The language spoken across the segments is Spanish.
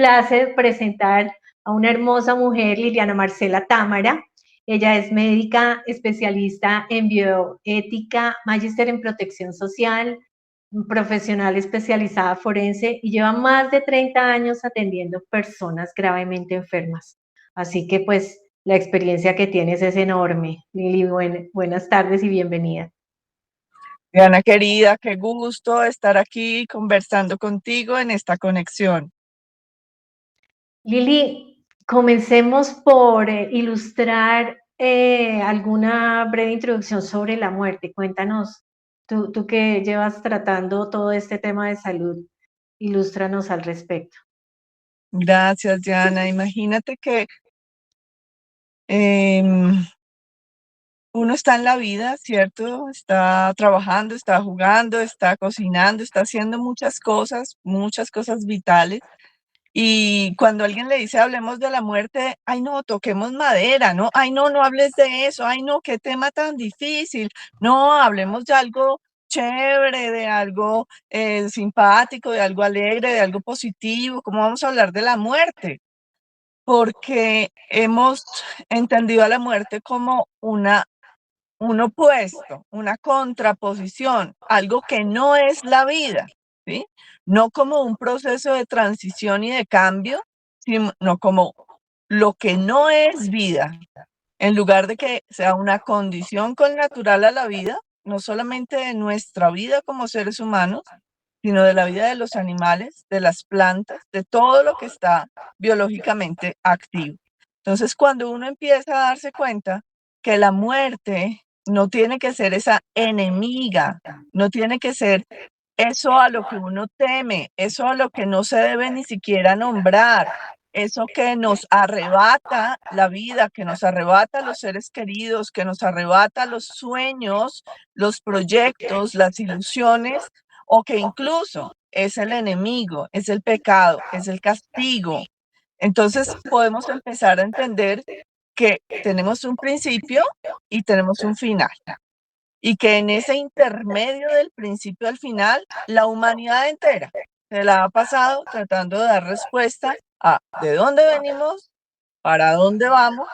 place presentar a una hermosa mujer, Liliana Marcela Támara. Ella es médica especialista en bioética, magíster en protección social, profesional especializada forense y lleva más de 30 años atendiendo personas gravemente enfermas. Así que pues la experiencia que tienes es enorme. Lili, buenas tardes y bienvenida. Diana querida, qué gusto estar aquí conversando contigo en esta conexión. Lili, comencemos por ilustrar alguna breve introducción sobre la muerte. Cuéntanos, tú que llevas tratando todo este tema de salud, ilústranos al respecto. Gracias, Diana. Imagínate que em, uno está en la vida, ¿cierto? Está trabajando, está jugando, está cocinando, está haciendo muchas cosas vitales. Y cuando alguien le dice hablemos de la muerte, ay no, toquemos madera, ¿no? Ay no, no hables de eso, ay no, qué tema tan difícil. No, hablemos de algo chévere, de algo simpático, de algo alegre, de algo positivo. ¿Cómo vamos a hablar de la muerte? Porque hemos entendido a la muerte como un opuesto, una contraposición, algo que no es la vida, ¿sí? No como un proceso de transición y de cambio, sino como lo que no es vida, en lugar de que sea una condición connatural a la vida, no solamente de nuestra vida como seres humanos, sino de la vida de los animales, de las plantas, de todo lo que está biológicamente activo. Entonces, cuando uno empieza a darse cuenta que la muerte no tiene que ser esa enemiga, no tiene que ser eso a lo que uno teme, eso a lo que no se debe ni siquiera nombrar, eso que nos arrebata la vida, que nos arrebata los seres queridos, que nos arrebata los sueños, los proyectos, las ilusiones, o que incluso es el enemigo, es el pecado, es el castigo. Entonces podemos empezar a entender que tenemos un principio y tenemos un final. Y que en ese intermedio del principio al final, la humanidad entera se la ha pasado tratando de dar respuesta a de dónde venimos, para dónde vamos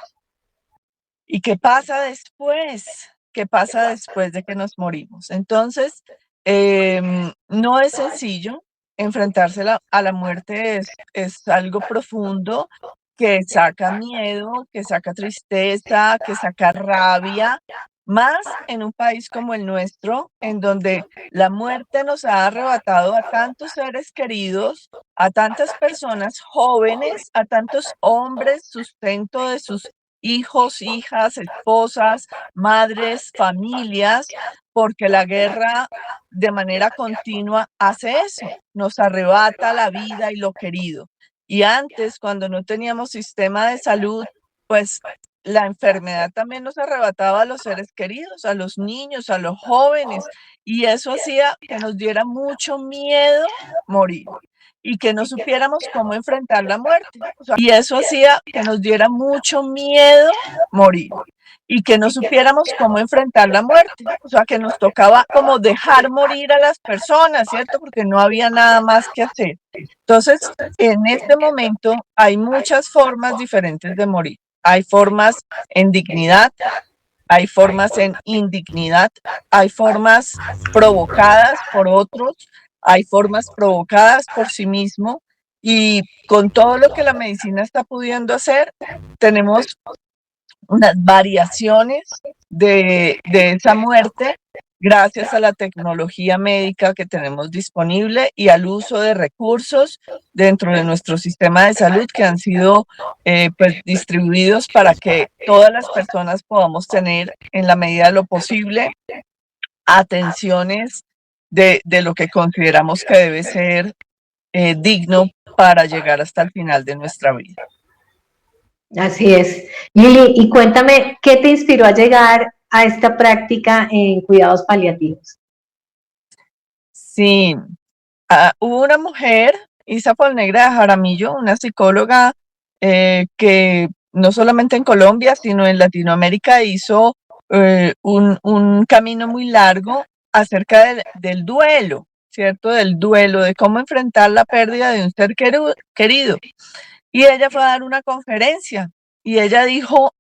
y qué pasa después, qué pasa después de que nos morimos. Entonces, no es sencillo enfrentarse a la muerte, es algo profundo que saca miedo, que saca tristeza, que saca rabia, más en un país como el nuestro, en donde la muerte nos ha arrebatado a tantos seres queridos, a tantas personas jóvenes, a tantos hombres, sustento de sus hijos, hijas, esposas, madres, familias, porque la guerra de manera continua hace eso, nos arrebata la vida y lo querido. Y antes, cuando no teníamos sistema de salud, pues la enfermedad también nos arrebataba a los seres queridos, a los niños, a los jóvenes, y eso hacía que nos diera mucho miedo morir y que no supiéramos cómo enfrentar la muerte. Y eso hacía que nos diera mucho miedo morir y que no supiéramos cómo enfrentar la muerte. O sea, que nos tocaba como dejar morir a las personas, ¿cierto? Porque no había nada más que hacer. Entonces, en este momento hay muchas formas diferentes de morir. Hay formas en dignidad, hay formas en indignidad, hay formas provocadas por otros, hay formas provocadas por sí mismo, y con todo lo que la medicina está pudiendo hacer, tenemos unas variaciones de esa muerte gracias a la tecnología médica que tenemos disponible y al uso de recursos dentro de nuestro sistema de salud que han sido pues distribuidos para que todas las personas podamos tener en la medida de lo posible atenciones de lo que consideramos que debe ser digno para llegar hasta el final de nuestra vida. Así es. Lili, y cuéntame, ¿qué te inspiró a llegar a esta práctica en cuidados paliativos? Sí, hubo una mujer, Isa Polnegra de Jaramillo, una psicóloga que no solamente en Colombia, sino en Latinoamérica hizo un camino muy largo acerca del duelo, ¿cierto? Del duelo, de cómo enfrentar la pérdida de un ser querido. Y ella fue a dar una conferencia y ella dijo,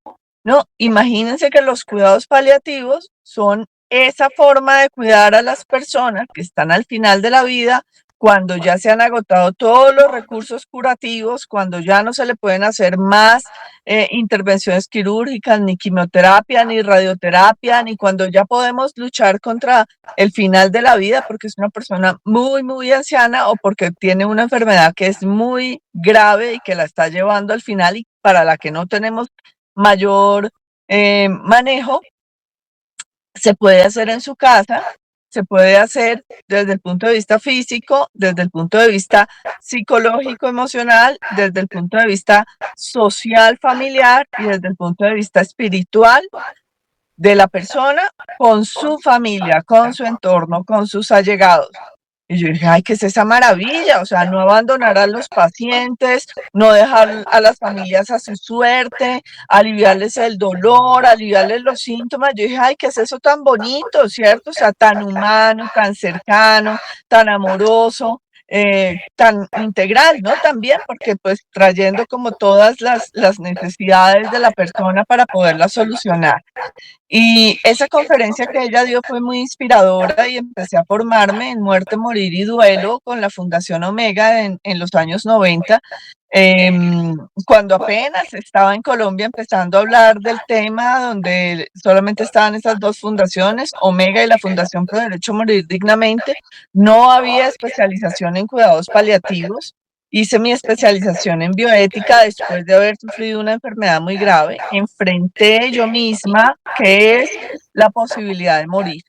no, imagínense que los cuidados paliativos son esa forma de cuidar a las personas que están al final de la vida, cuando ya se han agotado todos los recursos curativos, cuando ya no se le pueden hacer más intervenciones quirúrgicas, ni quimioterapia, ni radioterapia, ni cuando ya podemos luchar contra el final de la vida porque es una persona muy, muy anciana o porque tiene una enfermedad que es muy grave y que la está llevando al final y para la que no tenemos mayor manejo. Se puede hacer en su casa, se puede hacer desde el punto de vista físico, desde el punto de vista psicológico, emocional, desde el punto de vista social, familiar y desde el punto de vista espiritual de la persona con su familia, con su entorno, con sus allegados. Y yo dije, ay, ¿qué es esa maravilla? O sea, no abandonar a los pacientes, no dejar a las familias a su suerte, aliviarles el dolor, aliviarles los síntomas. Yo dije, ay, ¿qué es eso tan bonito, cierto? O sea, tan humano, tan cercano, tan amoroso, tan integral, ¿no? También, porque pues trayendo como todas las necesidades de la persona para poderlas solucionar. Y esa conferencia que ella dio fue muy inspiradora y empecé a formarme en muerte, morir y duelo con la Fundación Omega en los años 90, cuando apenas estaba en Colombia empezando a hablar del tema, donde solamente estaban esas dos fundaciones, Omega y la Fundación Pro Derecho a Morir Dignamente. No había especialización en cuidados paliativos. Hice mi especialización en bioética después de haber sufrido una enfermedad muy grave. Enfrenté yo misma qué es la posibilidad de morir.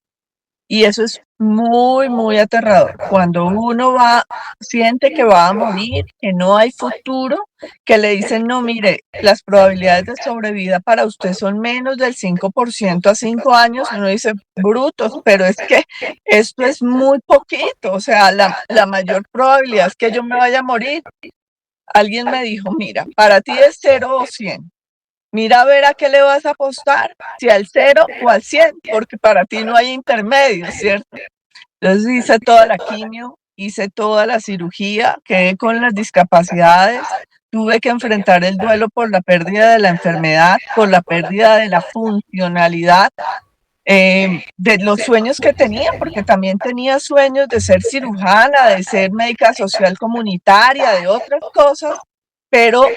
Y eso es muy, muy aterrador. Cuando uno siente que va a morir, que no hay futuro, que le dicen, no, mire, las probabilidades de sobrevida para usted son menos del 5% a 5 años, uno dice, brutos, pero es que esto es muy poquito, o sea, la mayor probabilidad es que yo me vaya a morir. Alguien me dijo, mira, para ti es 0 o 100. Mira a ver a qué le vas a apostar, si al 0 o al 100, porque para ti no hay intermedio, ¿cierto? Entonces hice toda la quimio, hice toda la cirugía, quedé con las discapacidades, tuve que enfrentar el duelo por la pérdida de la enfermedad, por la pérdida de la funcionalidad, de los sueños que tenía, porque también tenía sueños de ser cirujana, de ser médica social comunitaria, de otras cosas, pero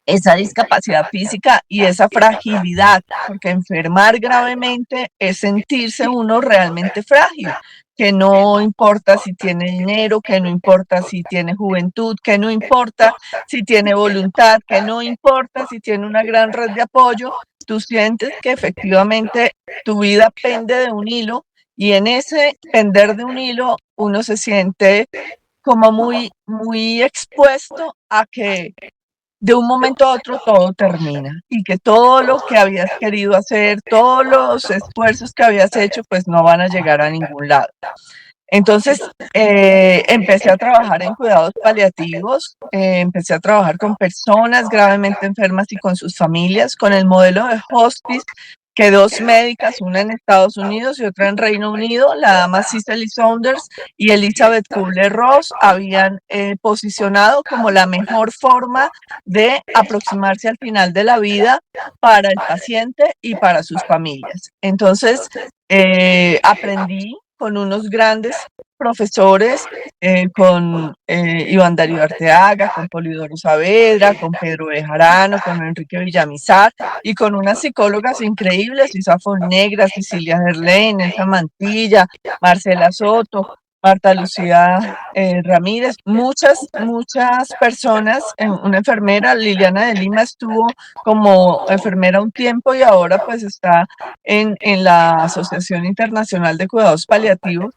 esa discapacidad física y esa fragilidad, porque enfermar gravemente es sentirse uno realmente frágil, que no importa si tiene dinero, que no importa si tiene juventud, que no importa si tiene voluntad, que no importa si tiene una gran red de apoyo, tú sientes que efectivamente tu vida pende de un hilo y en ese pender de un hilo uno se siente como muy, muy expuesto a que de un momento a otro todo termina y que todo lo que habías querido hacer, todos los esfuerzos que habías hecho, pues no van a llegar a ningún lado. Entonces, empecé a trabajar en cuidados paliativos, empecé a trabajar con personas gravemente enfermas y con sus familias, con el modelo de hospice que dos médicas, una en Estados Unidos y otra en Reino Unido, la dama Cicely Saunders y Elizabeth Kubler-Ross, habían posicionado como la mejor forma de aproximarse al final de la vida para el paciente y para sus familias. Entonces, aprendí con unos grandes profesores, con Iván Darío Arteaga, con Polidoro Saavedra, con Pedro Bejarano, con Enrique Villamizar y con unas psicólogas increíbles, Isa Negra, Cecilia Gerlain, Elsa Mantilla, Marcela Soto, Marta Lucía Ramírez, muchas personas, una enfermera, Liliana de Lima estuvo como enfermera un tiempo y ahora pues está en la Asociación Internacional de Cuidados Paliativos.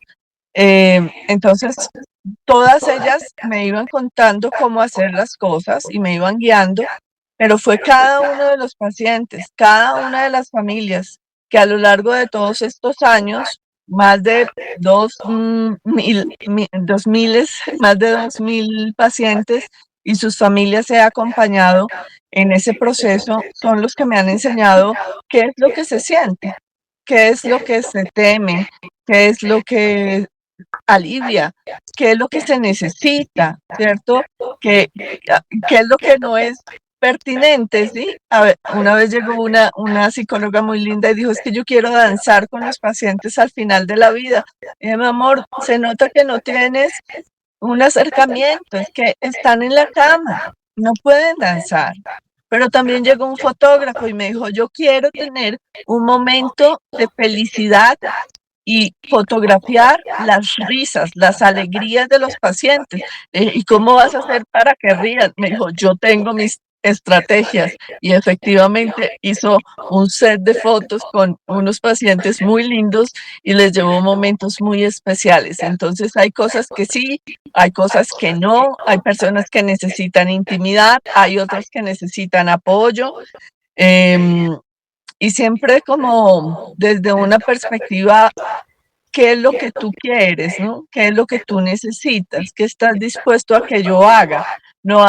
Entonces, todas ellas me iban contando cómo hacer las cosas y me iban guiando, pero fue cada uno de los pacientes, cada una de las familias que a lo largo de todos estos años, más de más de 2.000 pacientes y sus familias he acompañado en ese proceso, son los que me han enseñado qué es lo que se siente, qué es lo que se teme, qué es lo que alivia, qué es lo que se necesita, ¿cierto? ¿Qué, qué es lo que no es pertinente, ¿sí? A ver, una vez llegó una psicóloga muy linda y dijo, es que yo quiero danzar con los pacientes al final de la vida. Y dije, mi amor, se nota que no tienes un acercamiento, es que están en la cama, no pueden danzar. Pero también llegó un fotógrafo y me dijo, yo quiero tener un momento de felicidad y fotografiar las risas, las alegrías de los pacientes. ¿Y cómo vas a hacer para que rían? Me dijo, yo tengo mis estrategias y efectivamente hizo un set de fotos con unos pacientes muy lindos y les llevó momentos muy especiales. Entonces hay cosas que sí, hay cosas que no, hay personas que necesitan intimidad, hay otras que necesitan apoyo. em, y siempre como desde una perspectiva, qué es lo que tú quieres, ¿no? ¿Qué es lo que tú necesitas? ¿Qué estás dispuesto a que yo haga? No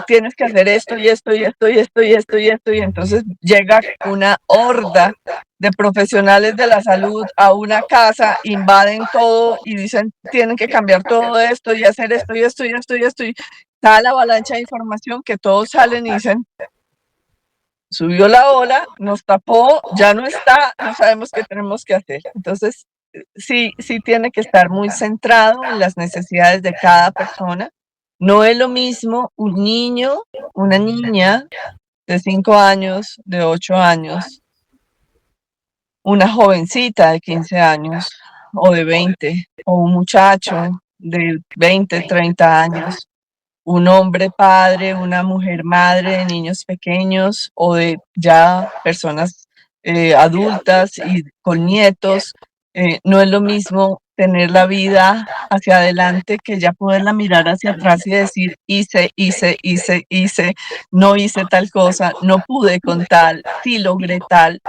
tienes que hacer esto y esto y esto y esto y esto y esto y entonces llega una horda de profesionales de la salud a una casa, invaden todo y dicen, tienen que cambiar todo esto y hacer esto y esto y esto y esto y está la avalancha de información que todos salen y dicen, subió la ola, nos tapó, ya no está, no sabemos qué tenemos que hacer. Entonces, sí, sí tiene que estar muy centrado en las necesidades de cada persona. No es lo mismo un niño, una niña de 5 años, de 8 años, una jovencita de 15 años o de 20, o un muchacho de 20, 30 años, un hombre padre, una mujer madre de niños pequeños o de ya personas adultas y con nietos. No es lo mismo tener la vida hacia adelante que ya poderla mirar hacia atrás y decir, hice, no hice tal cosa, no pude con tal, sí logré tal,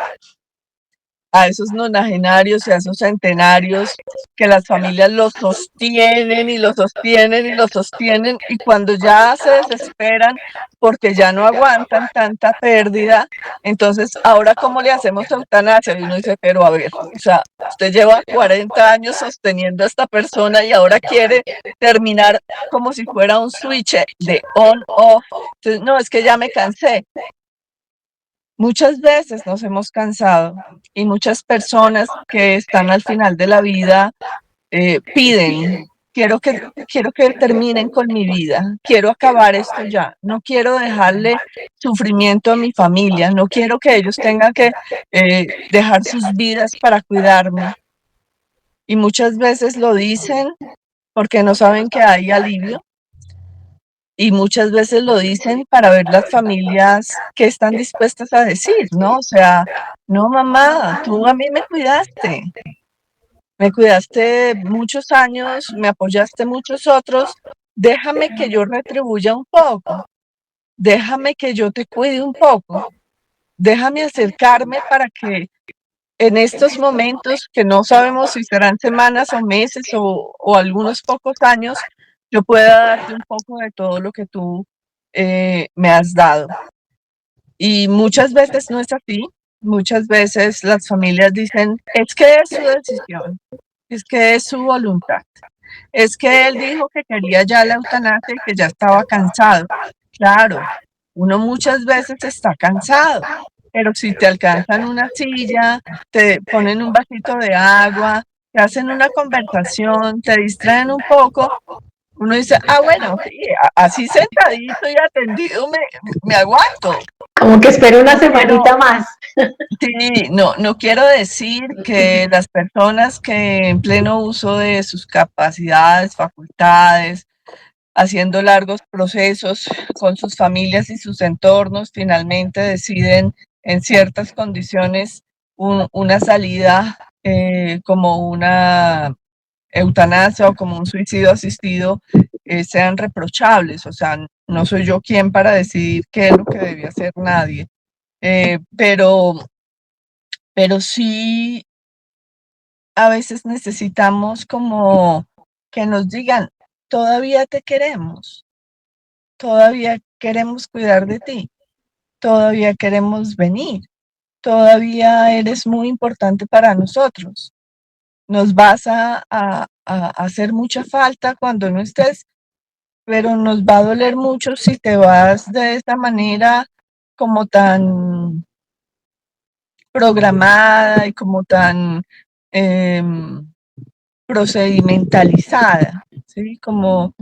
a esos nonagenarios y a esos centenarios que las familias los sostienen y los sostienen y los sostienen y cuando ya se desesperan porque ya no aguantan tanta pérdida, entonces ahora cómo le hacemos eutanasia y uno dice, pero a ver, o sea, usted lleva 40 años sosteniendo a esta persona y ahora quiere terminar como si fuera un switch de on-off. Entonces, no, es que ya me cansé. Muchas veces nos hemos cansado y muchas personas que están al final de la vida piden, quiero que terminen con mi vida, quiero acabar esto ya, no quiero dejarle sufrimiento a mi familia, no quiero que ellos tengan que dejar sus vidas para cuidarme. Y muchas veces lo dicen porque no saben que hay alivio. Y muchas veces lo dicen para ver las familias que están dispuestas a decir, ¿no? O sea, no, mamá, tú a mí me cuidaste muchos años, me apoyaste muchos otros, déjame que yo retribuya un poco, déjame que yo te cuide un poco, déjame acercarme para que en estos momentos, que no sabemos si serán semanas o meses o algunos pocos años, yo pueda darte un poco de todo lo que tú me has dado. Y muchas veces no es así. Muchas veces las familias dicen, es que es su decisión, es que es su voluntad, es que él dijo que quería ya la eutanasia y que ya estaba cansado. Claro, uno muchas veces está cansado, pero si te alcanzan una silla, te ponen un vasito de agua, te hacen una conversación, te distraen un poco, uno dice, bueno, sí, así sentadito y atendido me aguanto. Como que espero una No quiero, semanita más. sí, no quiero decir que las personas que en pleno uso de sus capacidades, facultades, haciendo largos procesos con sus familias y sus entornos, finalmente deciden en ciertas condiciones una salida como una eutanasia o como un suicidio asistido, sean reprochables. O sea, no soy yo quien para decidir qué es lo que debe hacer nadie. Pero sí a veces necesitamos como que nos digan, todavía te queremos, todavía queremos cuidar de ti, todavía queremos venir, todavía eres muy importante para nosotros. nos vas a hacer mucha falta cuando no estés, pero nos va a doler mucho si te vas de esta manera como tan programada y como tan procedimentalizada, ¿sí? Como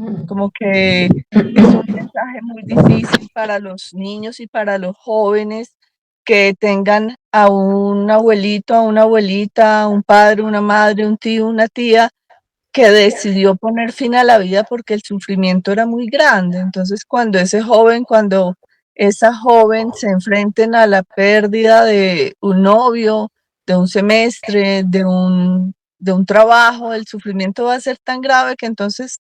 que es un mensaje muy difícil para los niños y para los jóvenes que tengan a un abuelito, a una abuelita, a un padre, una madre, un tío, una tía que decidió poner fin a la vida porque el sufrimiento era muy grande. Entonces, cuando esa joven se enfrenten a la pérdida de un novio, de un semestre, de un trabajo, el sufrimiento va a ser tan grave que entonces,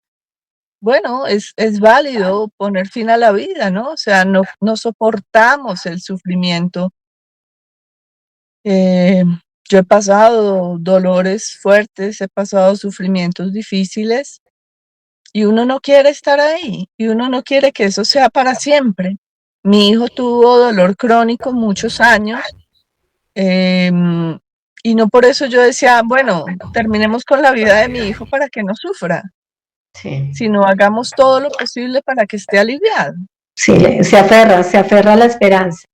bueno, es válido poner fin a la vida, ¿no? O sea, no soportamos el sufrimiento. Yo he pasado dolores fuertes, he pasado sufrimientos difíciles y uno no quiere estar ahí y uno no quiere que eso sea para siempre. Mi hijo tuvo dolor crónico muchos años, y no por eso yo decía, bueno, terminemos con la vida de mi hijo para que no sufra, Sí, sino hagamos todo lo posible para que esté aliviado. sí, se aferra a la esperanza.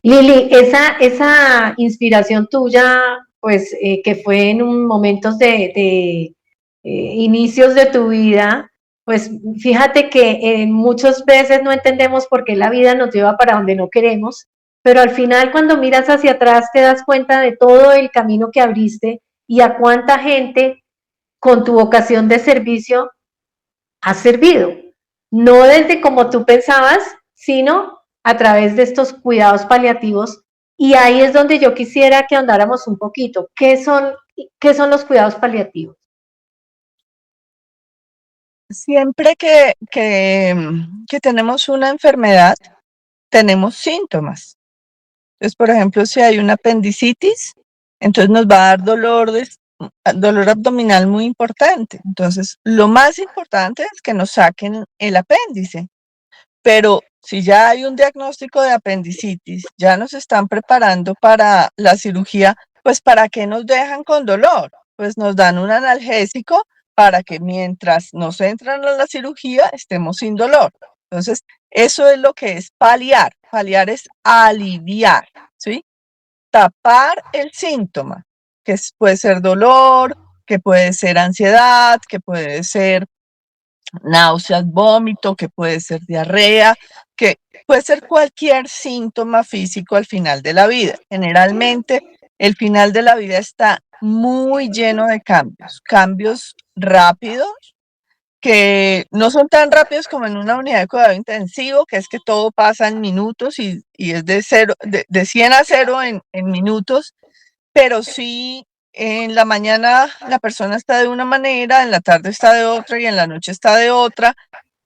Lili, esa inspiración tuya, pues que fue en un momentos de inicios de tu vida, pues fíjate que muchas veces no entendemos por qué la vida nos lleva para donde no queremos, pero al final cuando miras hacia atrás te das cuenta de todo el camino que abriste y a cuánta gente con tu vocación de servicio has servido. No desde como tú pensabas, sino a través de estos cuidados paliativos. Y ahí es donde yo quisiera que ahondáramos un poquito. Qué son los cuidados paliativos? Siempre que tenemos una enfermedad, tenemos síntomas. Entonces, por ejemplo, si hay una apendicitis, entonces nos va a dar dolor abdominal muy importante. Entonces, lo más importante es que nos saquen el apéndice. Pero si ya hay un diagnóstico de apendicitis, ya nos están preparando para la cirugía, pues ¿para qué nos dejan con dolor? Pues nos dan un analgésico para que mientras nos entran a la cirugía estemos sin dolor. Entonces, eso es lo que es paliar. Paliar es aliviar, ¿sí? Tapar el síntoma, puede ser dolor, que puede ser ansiedad, que puede ser náuseas, vómito, que puede ser diarrea, que puede ser cualquier síntoma físico al final de la vida. Generalmente, el final de la vida está muy lleno de cambios rápidos, que no son tan rápidos como en una unidad de cuidado intensivo, que es que todo pasa en minutos y es de 100 a 0 en minutos, pero sí en la mañana la persona está de una manera, en la tarde está de otra y en la noche está de otra,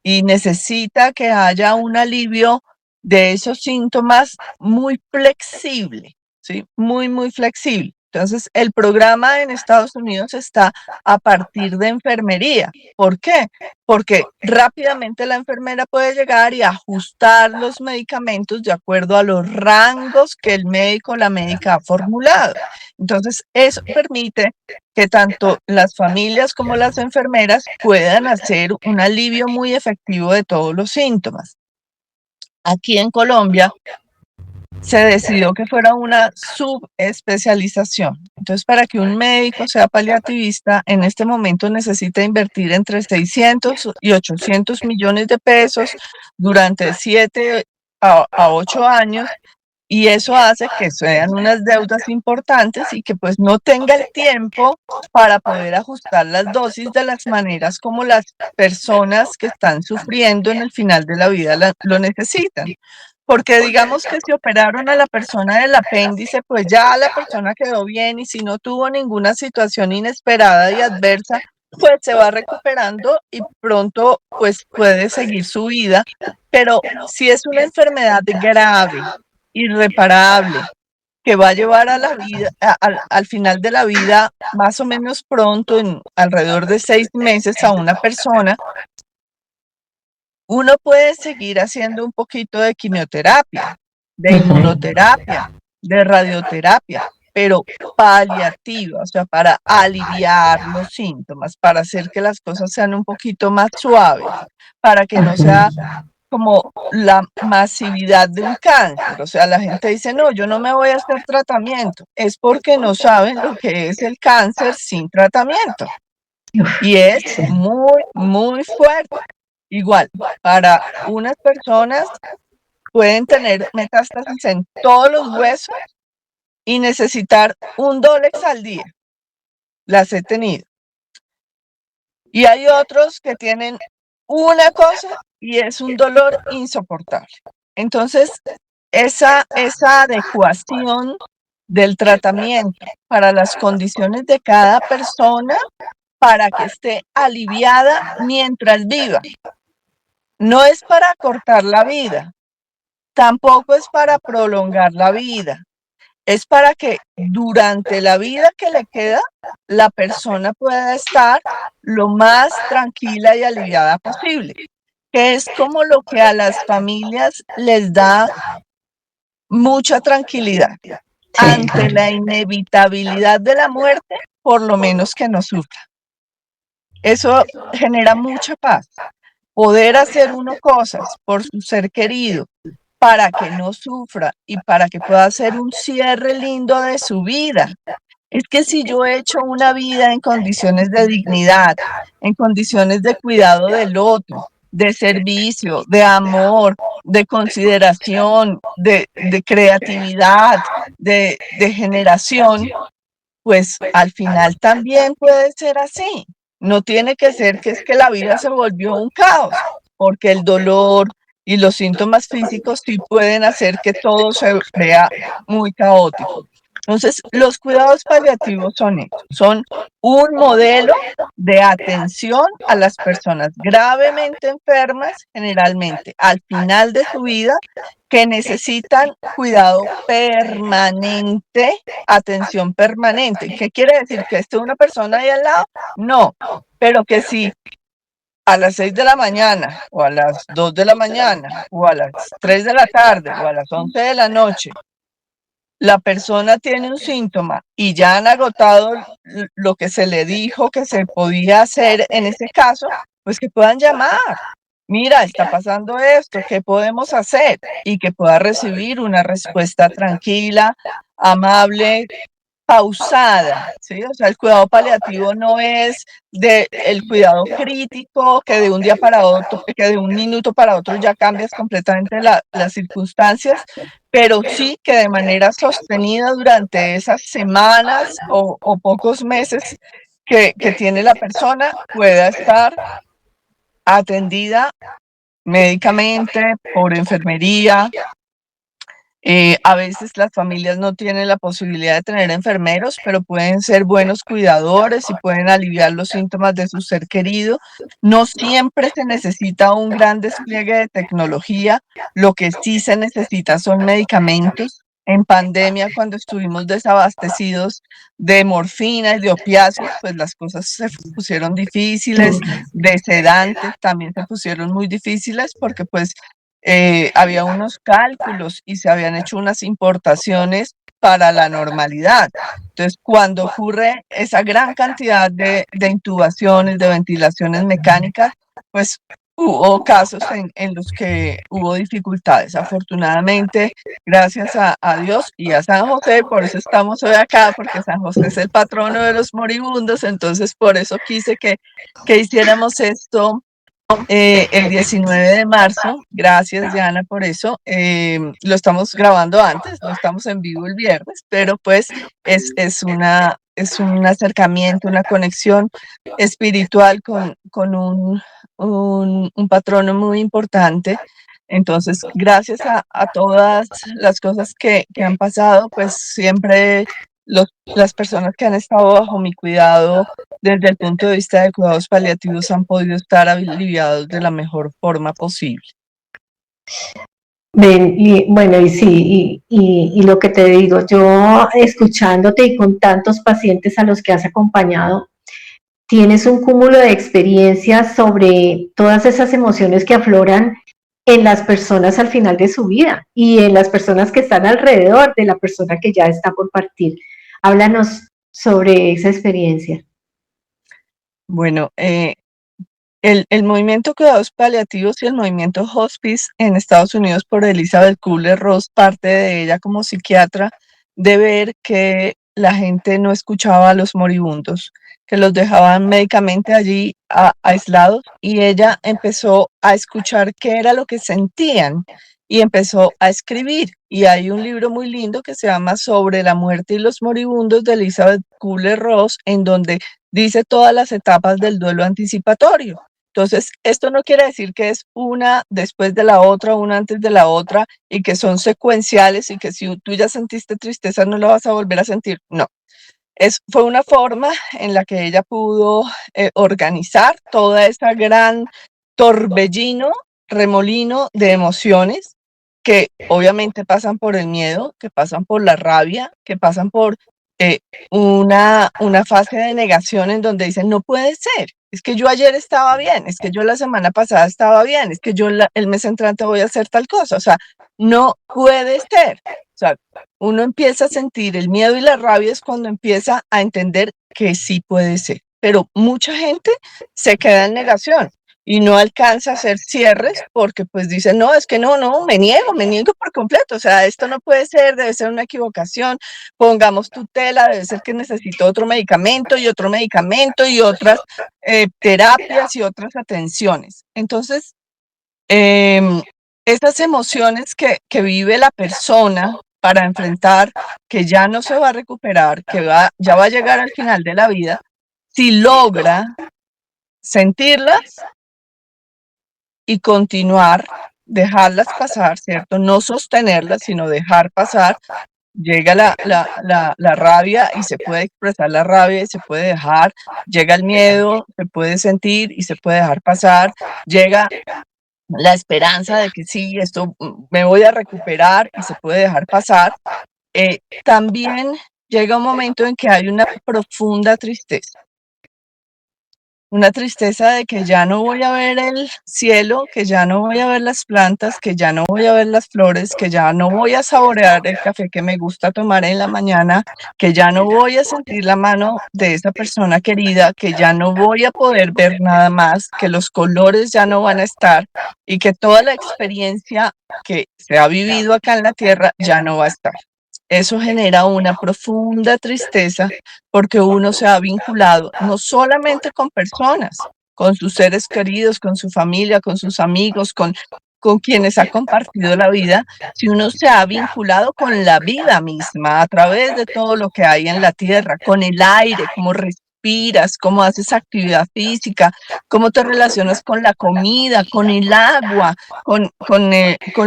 y necesita que haya un alivio de esos síntomas muy flexible, ¿sí? Muy, muy flexible. Entonces, el programa en Estados Unidos está a partir de enfermería. ¿Por qué? Porque rápidamente la enfermera puede llegar y ajustar los medicamentos de acuerdo a los rangos que el médico o la médica ha formulado. Entonces, eso permite que tanto las familias como las enfermeras puedan hacer un alivio muy efectivo de todos los síntomas. Aquí en Colombia se decidió que fuera una subespecialización. Entonces, para que un médico sea paliativista, en este momento necesita invertir entre 600 y 800 millones de pesos durante 7 a 8 años, y eso hace que sean unas deudas importantes y que pues no tenga el tiempo para poder ajustar las dosis de las maneras como las personas que están sufriendo en el final de la vida lo necesitan. Porque digamos que si operaron a la persona del apéndice, pues ya la persona quedó bien, y si no tuvo ninguna situación inesperada y adversa, pues se va recuperando y pronto pues puede seguir su vida. Pero si es una enfermedad grave, irreparable, que va a llevar a la vida, al final de la vida, más o menos pronto, en alrededor de 6 meses, a una persona, uno puede seguir haciendo un poquito de quimioterapia, de inmunoterapia, de radioterapia, pero paliativa, o sea, para aliviar los síntomas, para hacer que las cosas sean un poquito más suaves, para que no sea como la masividad de un cáncer. O sea, la gente dice, no, yo no me voy a hacer tratamiento. Es porque no saben lo que es el cáncer sin tratamiento. Y es muy, muy fuerte. Igual, para unas personas pueden tener metástasis en todos los huesos y necesitar un Dolex al día. Las he tenido. Y hay otros que tienen una cosa y es un dolor insoportable. Entonces, esa adecuación del tratamiento para las condiciones de cada persona, para que esté aliviada mientras viva. No es para cortar la vida, tampoco es para prolongar la vida. Es para que durante la vida que le queda, la persona pueda estar lo más tranquila y aliviada posible, que es como lo que a las familias les da mucha tranquilidad. Ante la inevitabilidad de la muerte, por lo menos que no sufra. Eso genera mucha paz. Poder hacer uno cosas por su ser querido, para que no sufra y para que pueda hacer un cierre lindo de su vida. Es que si yo he hecho una vida en condiciones de dignidad, en condiciones de cuidado del otro, de servicio, de amor, de consideración, de creatividad, de generación, pues al final también puede ser así. No tiene que ser que es que la vida se volvió un caos, porque el dolor y los síntomas físicos sí pueden hacer que todo se vea muy caótico. Entonces, los cuidados paliativos son eso, son un modelo de atención a las personas gravemente enfermas, generalmente al final de su vida, que necesitan cuidado permanente, atención permanente. ¿Qué quiere decir? ¿Que esté una persona ahí al lado? No, pero que si a las 6 de la mañana, o a las 2 de la mañana, o a las 3 de la tarde, o a las 11 de la noche, la persona tiene un síntoma y ya han agotado lo que se le dijo que se podía hacer en ese caso, pues que puedan llamar. Mira, está pasando esto, ¿qué podemos hacer? Y que pueda recibir una respuesta tranquila, amable, pausada, ¿sí? O sea, el cuidado paliativo no es el cuidado crítico, que de un día para otro, que de un minuto para otro ya cambias completamente las circunstancias, pero sí que de manera sostenida durante esas semanas o pocos meses que tiene la persona pueda estar atendida médicamente, por enfermería. A veces las familias no tienen la posibilidad de tener enfermeros, pero pueden ser buenos cuidadores y pueden aliviar los síntomas de su ser querido. No siempre se necesita un gran despliegue de tecnología, lo que sí se necesita son medicamentos. En pandemia, cuando estuvimos desabastecidos de morfina y de opiáceos, pues las cosas se pusieron difíciles, de sedantes también se pusieron muy difíciles porque pues había unos cálculos y se habían hecho unas importaciones para la normalidad. Entonces, cuando ocurre esa gran cantidad de intubaciones, de ventilaciones mecánicas, pues hubo casos en los que hubo dificultades. Afortunadamente, gracias a Dios y a San José, por eso estamos hoy acá, porque San José es el patrono de los moribundos, entonces por eso quise que hiciéramos esto el 19 de marzo. Gracias, Diana, por eso. Lo estamos grabando antes, no estamos en vivo el viernes, pero pues es un acercamiento, una conexión espiritual con un patrono muy importante. Entonces, gracias a todas las cosas que han pasado, pues siempre las personas que han estado bajo mi cuidado desde el punto de vista de cuidados paliativos han podido estar aliviados de la mejor forma posible. Ven, y bueno, y sí, y lo que te digo, yo escuchándote y con tantos pacientes a los que has acompañado, tienes un cúmulo de experiencias sobre todas esas emociones que afloran en las personas al final de su vida y en las personas que están alrededor de la persona que ya está por partir. Háblanos sobre esa experiencia. Bueno, el movimiento Cuidados Paliativos y el movimiento Hospice en Estados Unidos por Elizabeth Kubler-Ross, parte de ella como psiquiatra, de ver que la gente no escuchaba a los moribundos, que los dejaban médicamente allí aislados, y ella empezó a escuchar qué era lo que sentían y empezó a escribir. Y hay un libro muy lindo que se llama Sobre la muerte y los moribundos de Elizabeth Kubler-Ross, en donde dice todas las etapas del duelo anticipatorio. Entonces, esto no quiere decir que es una después de la otra, una antes de la otra, y que son secuenciales y que si tú ya sentiste tristeza no la vas a volver a sentir. No, fue una forma en la que ella pudo organizar toda esa gran torbellino, remolino de emociones que obviamente pasan por el miedo, que pasan por la rabia, que pasan por eh, una fase de negación en donde dicen, no puede ser, es que yo ayer estaba bien, es que yo la semana pasada estaba bien, es que yo el mes entrante voy a hacer tal cosa, o sea, no puede ser. O sea, uno empieza a sentir el miedo y la rabia es cuando empieza a entender que sí puede ser, pero mucha gente se queda en negación y no alcanza a hacer cierres porque pues dice, no, es que no, me niego por completo, o sea, esto no puede ser, debe ser una equivocación, pongamos tutela, debe ser que necesito otro medicamento y otras terapias y otras atenciones. Entonces, estas emociones que vive la persona para enfrentar, que ya no se va a recuperar, ya va a llegar al final de la vida, si logra sentirlas y continuar, dejarlas pasar, ¿cierto? No sostenerlas, sino dejar pasar. Llega la rabia y se puede expresar la rabia y se puede dejar. Llega el miedo, se puede sentir y se puede dejar pasar. Llega la esperanza de que sí, esto me voy a recuperar y se puede dejar pasar. También llega un momento en que hay una profunda tristeza. Una tristeza de que ya no voy a ver el cielo, que ya no voy a ver las plantas, que ya no voy a ver las flores, que ya no voy a saborear el café que me gusta tomar en la mañana, que ya no voy a sentir la mano de esa persona querida, que ya no voy a poder ver nada más, que los colores ya no van a estar y que toda la experiencia que se ha vivido acá en la tierra ya no va a estar. Eso genera una profunda tristeza porque uno se ha vinculado no solamente con personas, con sus seres queridos, con su familia, con sus amigos, con quienes ha compartido la vida, si uno se ha vinculado con la vida misma a través de todo lo que hay en la tierra, con el aire, cómo respiras, cómo haces actividad física, cómo te relacionas con la comida, con el agua, con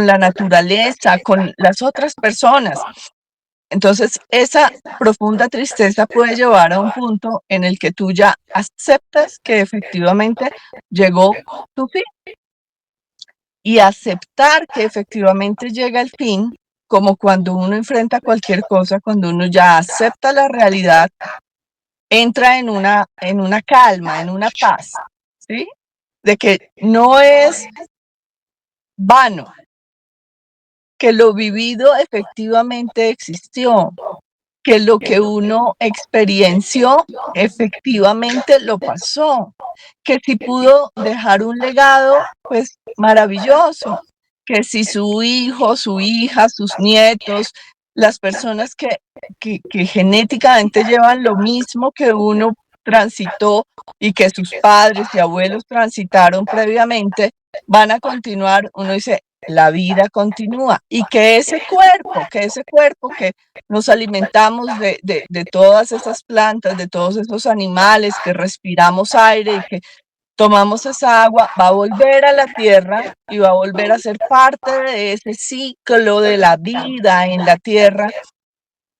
la naturaleza, con las otras personas. Entonces, esa profunda tristeza puede llevar a un punto en el que tú ya aceptas que efectivamente llegó tu fin, y aceptar que efectivamente llega el fin, como cuando uno enfrenta cualquier cosa, cuando uno ya acepta la realidad, entra en una calma, en una paz, ¿sí? De que no es vano, que lo vivido efectivamente existió, que lo que uno experiencia efectivamente lo pasó, que si pudo dejar un legado, pues maravilloso, que si su hijo, su hija, sus nietos, las personas que genéticamente llevan lo mismo que uno transitó y que sus padres y abuelos transitaron previamente, van a continuar, uno dice, la vida continúa, y que ese cuerpo que nos alimentamos de todas esas plantas, de todos esos animales, que respiramos aire y que tomamos esa agua, va a volver a la tierra y va a volver a ser parte de ese ciclo de la vida en la tierra.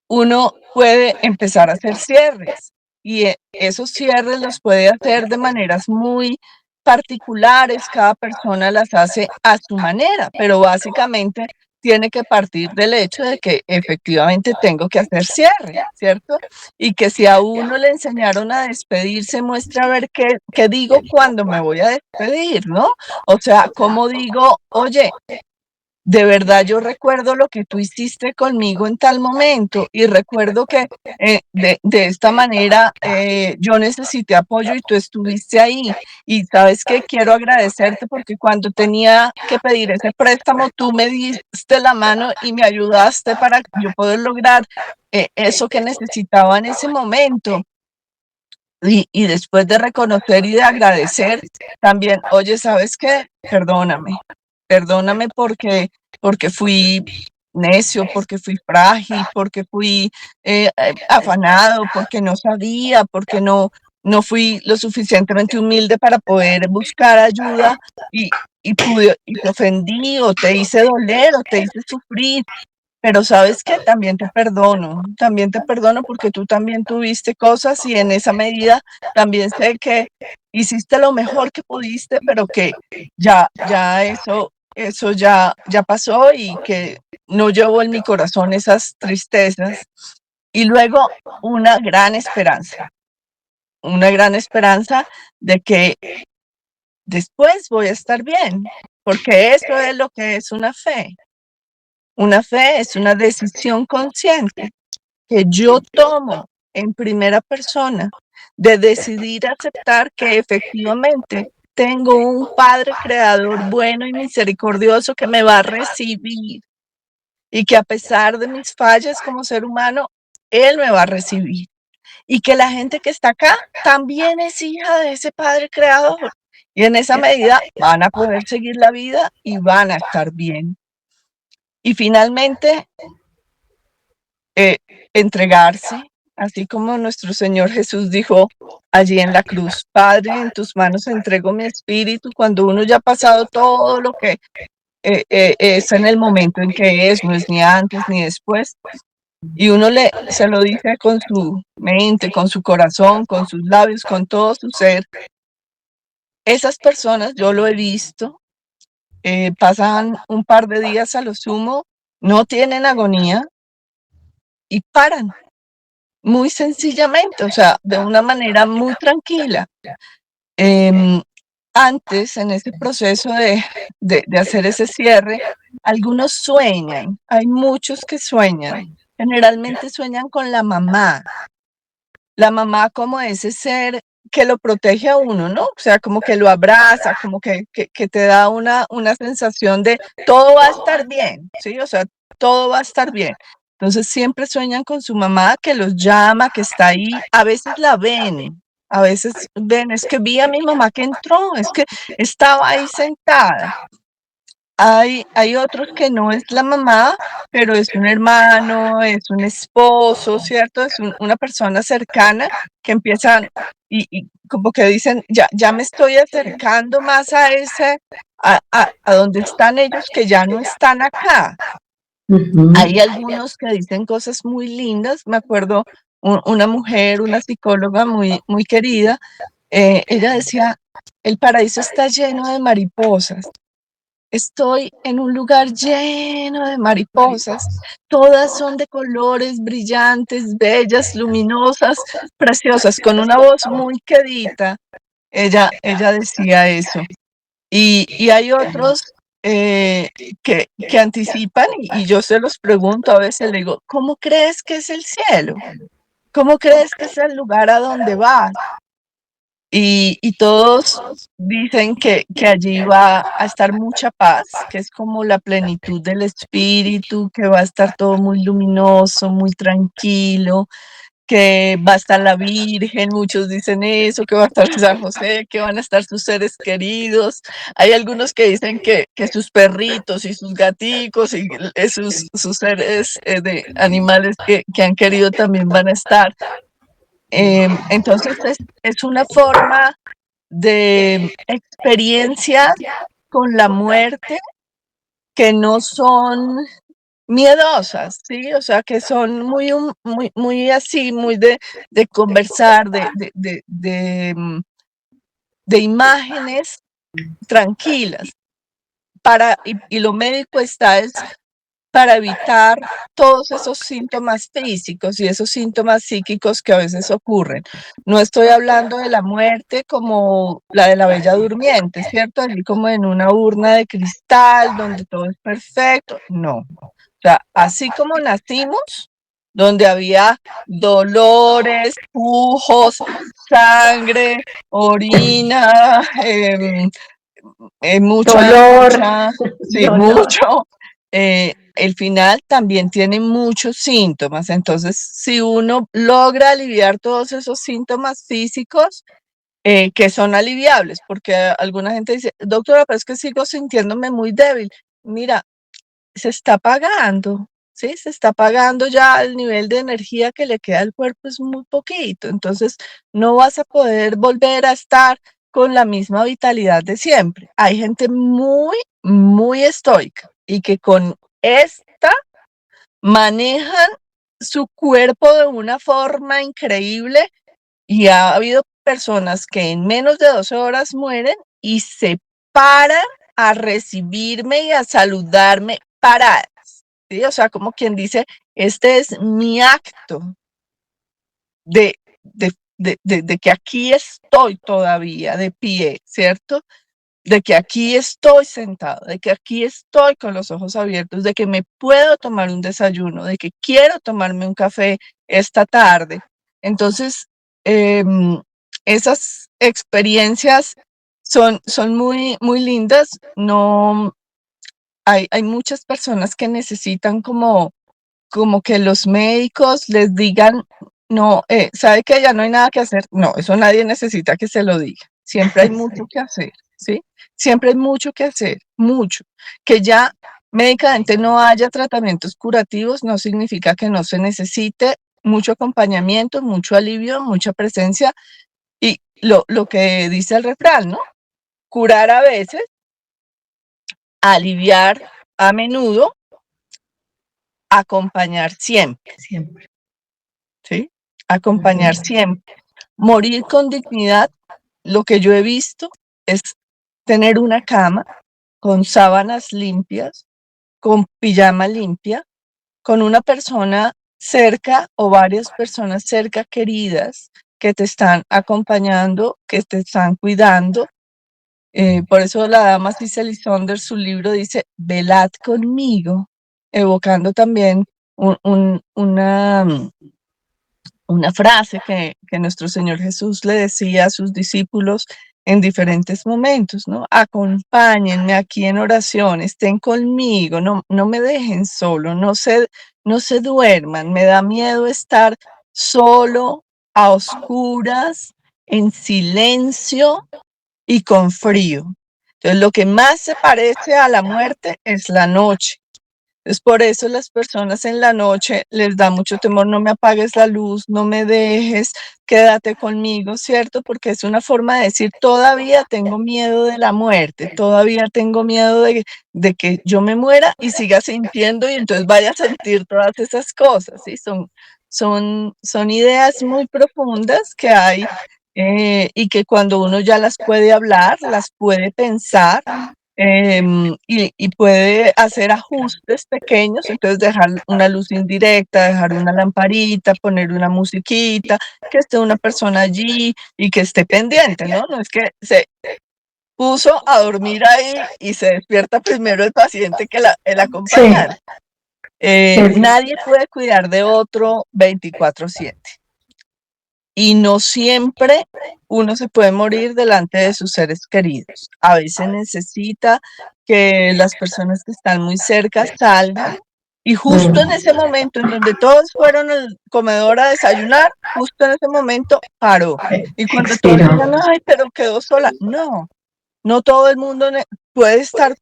Uno puede empezar a hacer cierres y esos cierres los puede hacer de maneras muy particulares, cada persona las hace a su manera, pero básicamente tiene que partir del hecho de que efectivamente tengo que hacer cierre, ¿cierto? Y que si a uno le enseñaron a despedirse, muestra a ver qué digo cuando me voy a despedir, ¿no? O sea, ¿cómo digo, oye, de verdad yo recuerdo lo que tú hiciste conmigo en tal momento y recuerdo que de esta manera yo necesité apoyo y tú estuviste ahí. Y sabes que quiero agradecerte porque cuando tenía que pedir ese préstamo, tú me diste la mano y me ayudaste para yo poder lograr eso que necesitaba en ese momento. Y después de reconocer y de agradecer, también, oye, ¿sabes qué? Perdóname porque fui necio, porque fui frágil, porque fui afanado, porque no sabía, porque no fui lo suficientemente humilde para poder buscar ayuda y, y te ofendí o te hice doler o te hice sufrir. Pero ¿sabes qué? También te perdono porque tú también tuviste cosas y en esa medida también sé que hiciste lo mejor que pudiste, pero que ya eso ya pasó y que no llevo en mi corazón esas tristezas. Y luego una una gran esperanza de que después voy a estar bien, porque eso es lo que es una fe. Una fe es una decisión consciente que yo tomo en primera persona de decidir aceptar que efectivamente tengo un Padre Creador bueno y misericordioso que me va a recibir y que a pesar de mis fallas como ser humano, Él me va a recibir y que la gente que está acá también es hija de ese Padre Creador y en esa medida van a poder seguir la vida y van a estar bien. Y finalmente, eh, entregarse, así como nuestro Señor Jesús dijo allí en la cruz, Padre, en tus manos entrego mi espíritu, cuando uno ya ha pasado todo lo que es en el momento en que es, no es ni antes ni después, y uno se lo dice con su mente, con su corazón, con sus labios, con todo su ser. Esas personas, yo lo he visto, pasan un par de días a lo sumo, no tienen agonía y paran. Muy sencillamente, o sea, de una manera muy tranquila. Em, Antes, en ese proceso de hacer ese cierre, algunos sueñan, hay muchos que sueñan, generalmente sueñan con la mamá como ese ser que lo protege a uno, ¿no? O sea, como que lo abraza, como que te da una sensación de todo va a estar bien, ¿sí? O sea, todo va a estar bien. Entonces siempre sueñan con su mamá que los llama, que está ahí, a veces ven, es que vi a mi mamá que entró, es que estaba ahí sentada. Hay otros que no es la mamá, pero es un hermano, es un esposo, ¿cierto? Es una persona cercana que empiezan y como que dicen, ya me estoy acercando más a ese, a donde están ellos que ya no están acá. Ujú. Hay algunos que dicen cosas muy lindas. Me acuerdo una mujer, una psicóloga muy querida, ella decía, el paraíso está lleno de mariposas. Estoy en un lugar lleno de mariposas. Todas son de colores brillantes, bellas, luminosas, preciosas, con una voz muy quedita. Ella decía eso. Y hay otros que anticipan y yo se los pregunto a veces, le digo, ¿cómo crees que es el cielo? ¿Cómo crees que es el lugar a donde vas? Y todos dicen que allí va a estar mucha paz, que es como la plenitud del espíritu, que va a estar todo muy luminoso, muy tranquilo, que va a estar la Virgen, muchos dicen eso, que va a estar San José, que van a estar sus seres queridos. Hay algunos que dicen que sus perritos y sus gaticos y sus seres de animales que han querido también van a estar. Entonces es una forma de experiencias con la muerte que no son miedosas, ¿sí? O sea, que son muy así, muy de conversar, de imágenes tranquilas. Y lo médico está es para evitar todos esos síntomas físicos y esos síntomas psíquicos que a veces ocurren. No estoy hablando de la muerte como la de la Bella Durmiente, ¿cierto? Allí como en una urna de cristal donde todo es perfecto. No. O sea, así como nacimos, donde había dolores, pujos, sangre, orina, Dolor, sí, dolor. mucho. El final también tiene muchos síntomas. Entonces, si uno logra aliviar todos esos síntomas físicos, que son aliviables, porque alguna gente dice, doctora, pero es que sigo sintiéndome muy débil. Mira, se está pagando, ¿sí? Se está pagando ya el nivel de energía que le queda al cuerpo es muy poquito, entonces no vas a poder volver a estar con la misma vitalidad de siempre. Hay gente muy, muy estoica y que con esta manejan su cuerpo de una forma increíble y ha habido personas que en menos de 12 horas mueren y se paran a recibirme y a saludarme paradas, ¿sí? O sea, como quien dice, este es mi acto de, de que aquí estoy todavía de pie, ¿cierto? De que aquí estoy sentado, de que aquí estoy con los ojos abiertos, de que me puedo tomar un desayuno, de que quiero tomarme un café esta tarde. Entonces, esas experiencias son muy, muy lindas. No, hay muchas personas que necesitan como que los médicos les digan, no, ¿sabe que ya no hay nada que hacer? No, eso nadie necesita que se lo diga. Siempre hay mucho Sí, que hacer, ¿sí? Siempre hay mucho que hacer, mucho. Que ya médicamente no haya tratamientos curativos no significa que no se necesite mucho acompañamiento, mucho alivio, mucha presencia y lo que dice el refrán, ¿no? Curar a veces, aliviar a menudo, acompañar siempre, siempre. ¿sí? Acompañar siempre. Morir con dignidad, lo que yo he visto es tener una cama con sábanas limpias, con pijama limpia, con una persona cerca o varias personas cerca queridas que te están acompañando, que te están cuidando. Por eso la dama Cicely Saunders, su libro dice, velad conmigo, evocando también una frase que nuestro Señor Jesús le decía a sus discípulos en diferentes momentos, ¿no? Acompáñenme aquí en oración, estén conmigo, no me dejen solo, no se duerman, me da miedo estar solo, a oscuras, en silencio y con frío. Entonces, lo que más se parece a la muerte es la noche. Es por eso las personas en la noche les da mucho temor, no me apagues la luz, no me dejes, quédate conmigo, ¿cierto? Porque es una forma de decir, todavía tengo miedo de la muerte, todavía tengo miedo de que yo me muera y siga sintiendo y entonces vaya a sentir todas esas cosas, ¿sí? Son ideas muy profundas que hay y que cuando uno ya las puede hablar, las puede pensar, y puede hacer ajustes pequeños, entonces dejar una luz indirecta, dejar una lamparita, poner una musiquita, que esté una persona allí y que esté pendiente, ¿no? No es que se puso a dormir ahí y se despierta primero el paciente que el Sí, acompañante. es, Nadie puede cuidar de otro 24/7 y no siempre uno se puede morir delante de sus seres queridos. A veces necesita que las personas que están muy cerca salgan y justo en ese momento en donde todos fueron al comedor a desayunar, justo en ese momento paró. Y cuando todos expiro. digan, ay, pero quedó sola. No, no todo el mundo puede estar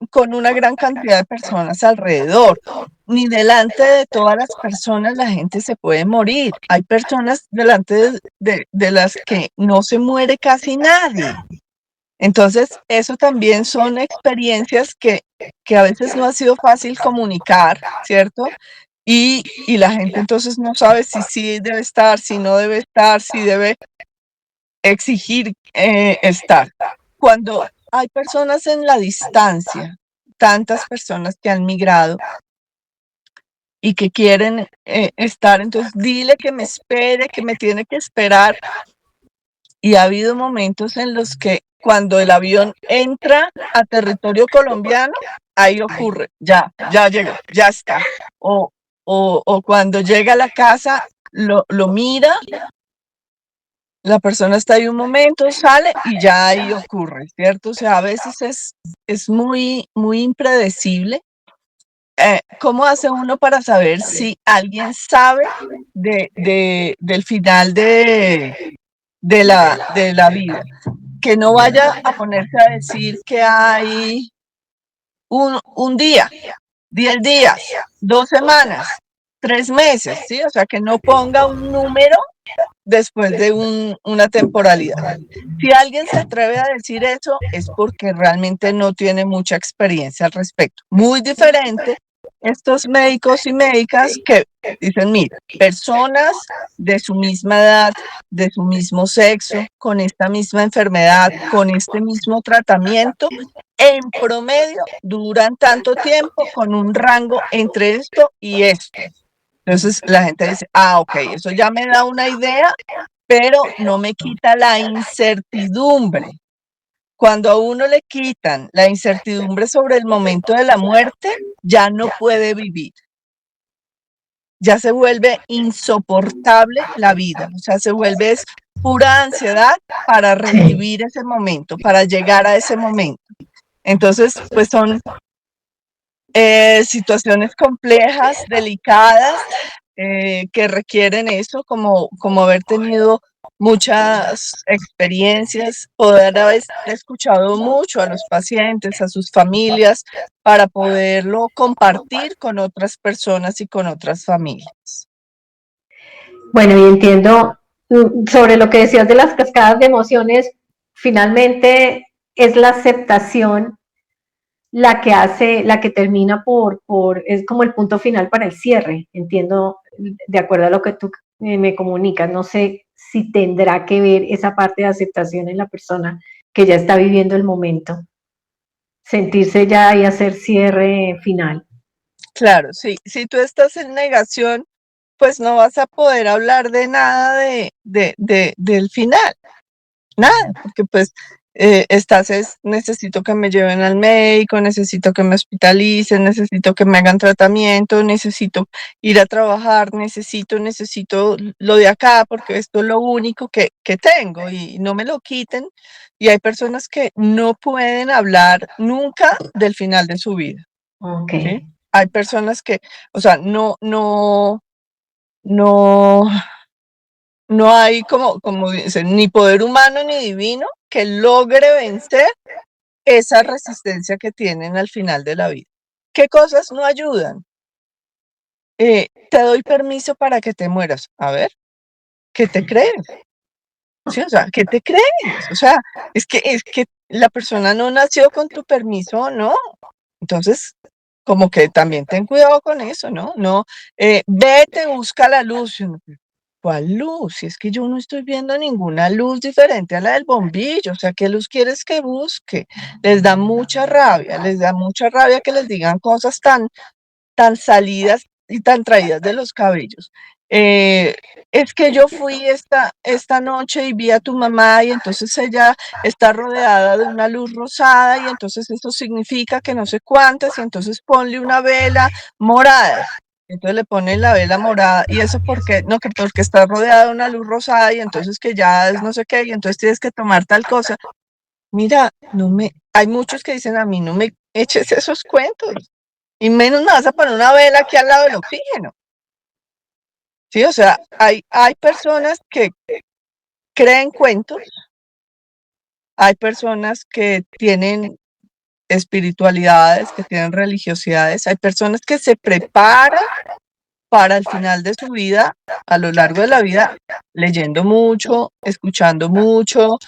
con una gran cantidad de personas alrededor, ni delante de todas las personas la gente se puede morir. Hay personas delante de las que no se muere casi nadie. Entonces, eso también son experiencias que a veces no ha sido fácil comunicar, ¿cierto? Y la gente entonces no sabe si sí debe estar, si no debe estar, si debe exigir estar. Cuando hay personas en la distancia, tantas personas que han migrado, y que quieren estar, entonces dile que me espere, que me tiene que esperar. Y ha habido momentos en los que cuando el avión entra a territorio colombiano, ahí ocurre, ya llegó, ya está. O cuando llega a la casa, lo mira, la persona está ahí un momento, sale y ya ahí ocurre, ¿cierto? O sea, a veces es muy, muy impredecible. ¿Cómo hace uno para saber si alguien sabe del final de la vida? Que no vaya a ponerse a decir que hay un día, 10 días, 2 semanas, 3 meses, ¿sí? O sea, que no ponga un número después de una temporalidad. Si alguien se atreve a decir eso, es porque realmente no tiene mucha experiencia al respecto. Muy diferente estos médicos y médicas que dicen, mira, personas de su misma edad, de su mismo sexo, con esta misma enfermedad, con este mismo tratamiento, en promedio duran tanto tiempo con un rango entre esto y esto. Entonces la gente dice, ok, eso ya me da una idea, pero no me quita la incertidumbre. Cuando a uno le quitan la incertidumbre sobre el momento de la muerte, ya no puede vivir. Ya se vuelve insoportable la vida, o sea, se vuelve pura ansiedad para revivir ese momento, para llegar a ese momento. Entonces, pues son situaciones complejas, delicadas, que requieren eso, como haber tenido muchas experiencias, poder haber escuchado mucho a los pacientes, a sus familias, para poderlo compartir con otras personas y con otras familias. Bueno, y entiendo sobre lo que decías de las cascadas de emociones, finalmente es la aceptación la que hace, la que termina es como el punto final para el cierre, entiendo, de acuerdo a lo que tú me comunicas, no sé si tendrá que ver esa parte de aceptación en la persona que ya está viviendo el momento, sentirse ya y hacer cierre final. Claro, sí, si tú estás en negación, pues no vas a poder hablar de nada del final. Nada, porque pues necesito que me lleven al médico, necesito que me hospitalicen, necesito que me hagan tratamiento, necesito ir a trabajar, necesito lo de acá, porque esto es lo único que tengo y no me lo quiten. Y hay personas que no pueden hablar nunca del final de su vida, Ok. ¿sí? Hay personas que, o sea, no, no hay como dicen, ni poder humano ni divino que logre vencer esa resistencia que tienen al final de la vida. ¿Qué cosas no ayudan? Te doy permiso para que te mueras. A ver, ¿qué te crees? Sí, o sea, ¿qué te crees? O sea, es que la persona no nació con tu permiso, ¿no? Entonces, como que también ten cuidado con eso, ¿no? No, vete, busca la luz. Y uno, ¿cuál luz? Si es que yo no estoy viendo ninguna luz diferente a la del bombillo, o sea, ¿qué luz quieres que busque? Les da mucha rabia que les digan cosas tan salidas y tan traídas de los cabellos. Eh, es que yo fui esta noche y vi a tu mamá y entonces ella está rodeada de una luz rosada y entonces eso significa que no sé cuántas y entonces ponle una vela morada. Entonces le ponen la vela morada y eso porque, no, que porque está rodeada de una luz rosada y entonces que ya es no sé qué y entonces tienes que tomar tal cosa. Mira, hay muchos que dicen a mí, no me eches esos cuentos. Y menos me vas a poner una vela aquí al lado del oxígeno. Sí, o sea, hay personas que creen cuentos, hay personas que tienen espiritualidades, que tienen religiosidades, hay personas que se preparan para el final de su vida, a lo largo de la vida, leyendo mucho, escuchando mucho,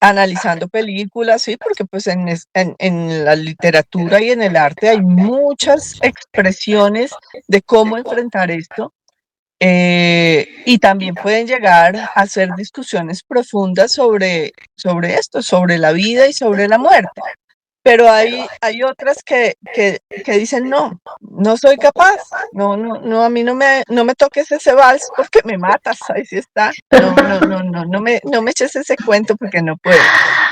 analizando películas, sí, porque pues en la literatura y en el arte hay muchas expresiones de cómo enfrentar esto. Y también pueden llegar a hacer discusiones profundas sobre esto, sobre la vida y sobre la muerte. pero hay otras que dicen, no, no soy capaz, no, no, no, a mí no me toques ese vals porque me matas, ahí sí está, no, no, no, no, no me eches ese cuento porque no puedo.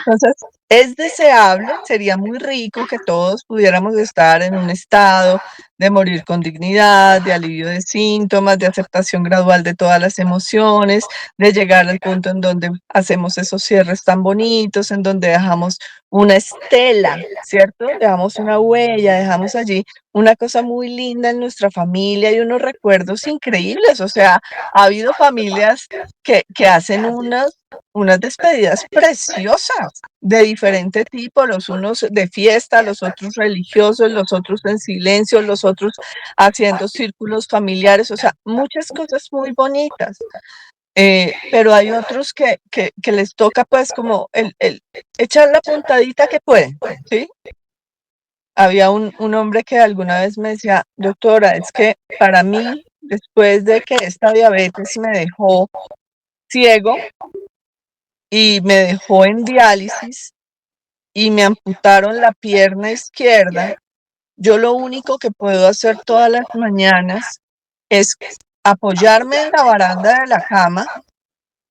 Entonces, es deseable, sería muy rico que todos pudiéramos estar en un estado de morir con dignidad, de alivio de síntomas, de aceptación gradual de todas las emociones, de llegar al punto en donde hacemos esos cierres tan bonitos, en donde dejamos una estela, ¿cierto? Dejamos una huella, dejamos allí una cosa muy linda en nuestra familia y unos recuerdos increíbles. O sea, ha habido familias que hacen unas despedidas preciosas de diferente tipo, los unos de fiesta, los otros religiosos, los otros en silencio, los otros haciendo círculos familiares, o sea, muchas cosas muy bonitas. Pero hay otros que les toca pues como el echar la puntadita que pueden, ¿sí? Había un hombre que alguna vez me decía, doctora, es que para mí, después de que esta diabetes me dejó ciego y me dejó en diálisis y me amputaron la pierna izquierda, yo lo único que puedo hacer todas las mañanas es apoyarme en la baranda de la cama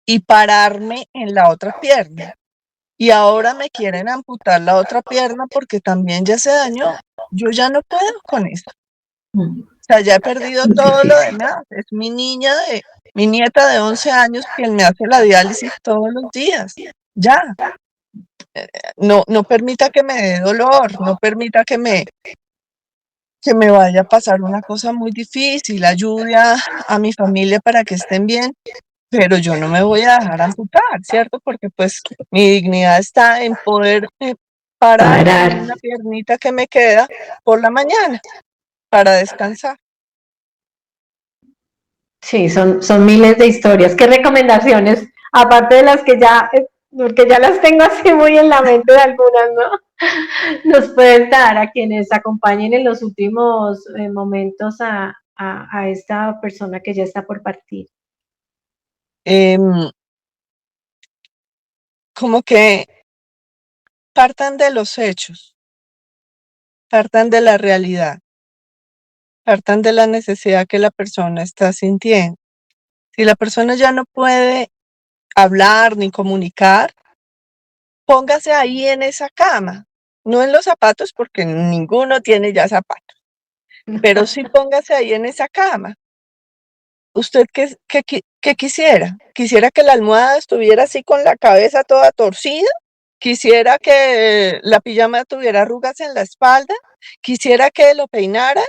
y pararme en la otra pierna. Y ahora me quieren amputar la otra pierna porque también ya se dañó. Yo ya no puedo con eso. Mm. O sea, ya he perdido todo lo Difícil. demás. Es mi nieta de 11 años quien me hace la diálisis todos los días. Ya, no, no permita que me dé dolor, no permita que me vaya a pasar una cosa muy difícil. Ayude a mi familia para que estén bien, pero yo no me voy a dejar amputar, ¿cierto? Porque pues mi dignidad está en poder parar Parar. una piernita que me queda por la mañana para descansar. Sí, son miles de historias. ¿Qué recomendaciones, aparte de las que ya, porque ya las tengo así muy en la mente de algunas, ¿no? Nos puedes dar a quienes acompañen en los últimos momentos a esta persona que ya está por partir? Em, Como que partan de los hechos, partan de la realidad, partan de la necesidad que la persona está sintiendo. Si la persona ya no puede hablar ni comunicar, póngase ahí en esa cama, no en los zapatos porque ninguno tiene ya zapatos, pero sí póngase ahí en esa cama. ¿Usted qué quisiera? ¿Quisiera que la almohada estuviera así con la cabeza toda torcida? ¿Quisiera que la pijama tuviera arrugas en la espalda? ¿Quisiera que lo peinaran?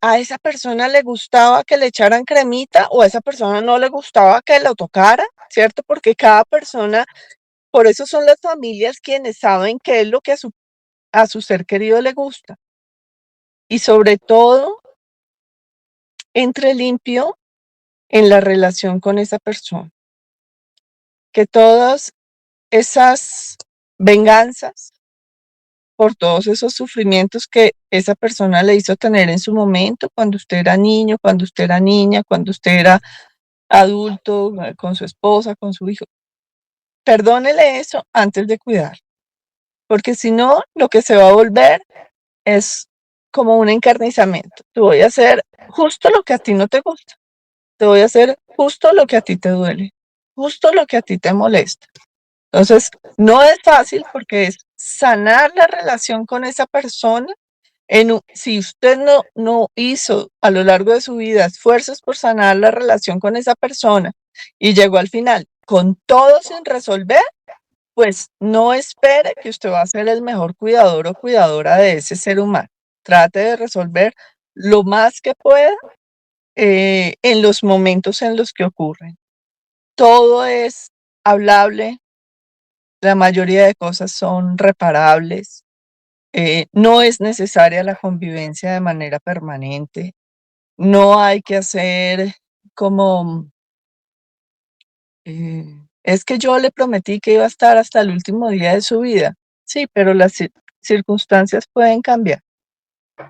¿A esa persona le gustaba que le echaran cremita o a esa persona no le gustaba que lo tocara? ¿Cierto? Porque cada persona, por eso son las familias quienes saben qué es lo que a su ser querido le gusta. Y sobre todo, entre limpio en la relación con esa persona. Que todas esas venganzas por todos esos sufrimientos que esa persona le hizo tener en su momento, cuando usted era niño, cuando usted era niña, cuando usted era adulto, con su esposa, con su hijo. Perdónele eso antes de cuidar, porque si no, lo que se va a volver es como un encarnizamiento. Te voy a hacer justo lo que a ti no te gusta, te voy a hacer justo lo que a ti te duele, justo lo que a ti te molesta. Entonces, no es fácil porque es sanar la relación con esa persona. Si usted no hizo a lo largo de su vida esfuerzos por sanar la relación con esa persona y llegó al final con todo sin resolver, pues no espere que usted va a ser el mejor cuidador o cuidadora de ese ser humano. Trate de resolver lo más que pueda en los momentos en los que ocurren. Todo es hablable, la mayoría de cosas son reparables. No es necesaria la convivencia de manera permanente. No hay que hacer como, es que yo le prometí que iba a estar hasta el último día de su vida. Sí, pero las circunstancias pueden cambiar.